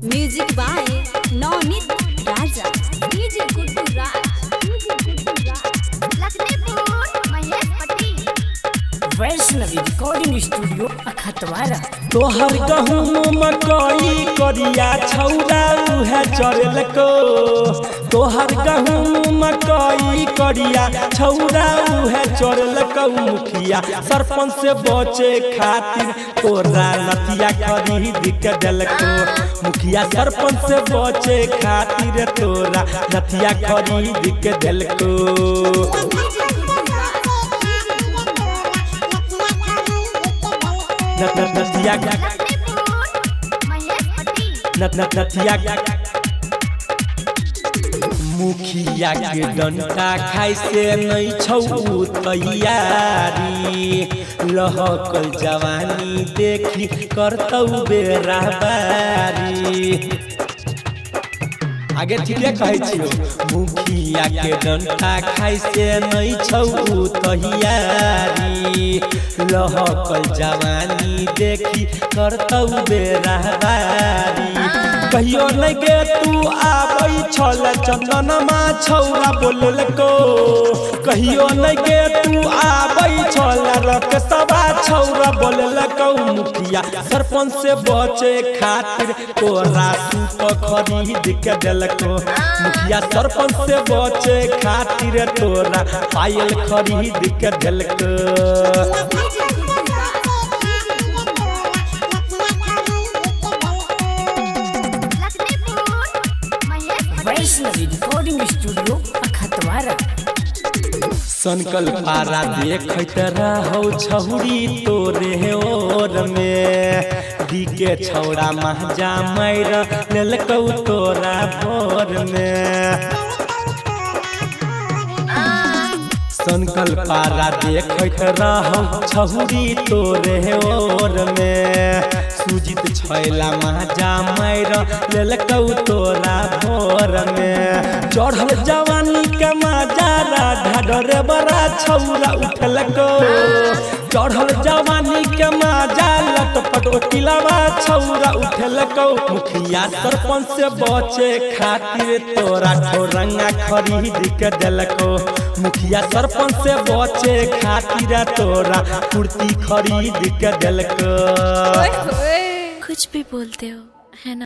Music by Navneet Raja DJ Guddu Raj Lakhanpur Mahesh Patel Vaishnavi recording studio Akhatwara. तोहर गहूम मकई करिया छौरा उहे चरल को। तोहर गहूम मकई करिया छौरा उहे चरल को। मुखिया सरपंच से बचे खातिर तोरा नतिया खरीद के देलको। मुखिया सरपंच से बचे खातिर तोरा नतिया खरीद के देलको। मुखिया के डंटा खाई से नहीं छौ तैयारी। लहकल जवानी देखी करतौ बेरा बारी। आगे ठीक कहे छियो। मुखिया के डंटा खाई से नहीं छौ तैयारी। लहकल जवानी देखी करतौ बेरा बारी। कहियो नहीं गे तू आबै छल चंदनमा छौरा बोलल को। कहियो नहीं गे तू आबै छल रकसबा छौरा बोलल को। मुखिया सरपंच से बचे खातिर तोरा सूप खरीद के देलको। मुखिया सरपंच से बचे खातिर तोरा पायल खरीद के देलको। Vaishnavi recording studio Akhatwara. सनकल पारा देखत रहो छौरी तोरे ओर में। दिके छौरा महजा मार लेलकौ तोरा भोर में। सनकल पारा देखत रहो छौरी तोरे ओर में। सुजित छैला महजा मार लेलकौ तोरा भोर में। चढ़ल जवानी के मजा राधा डरे बड़ा छौरा उठलको। चढ़ल जवानी के मजा लटपट किलावा छौरा उठलको। मुखिया सरपंच से बचे खातिर तोरा ठोरंगा खरीद के देलको। मुखिया सरपंच से बचे खातिर तोरा कुर्ती खरीद के देलको। कुछ भी बोलते हो है ना।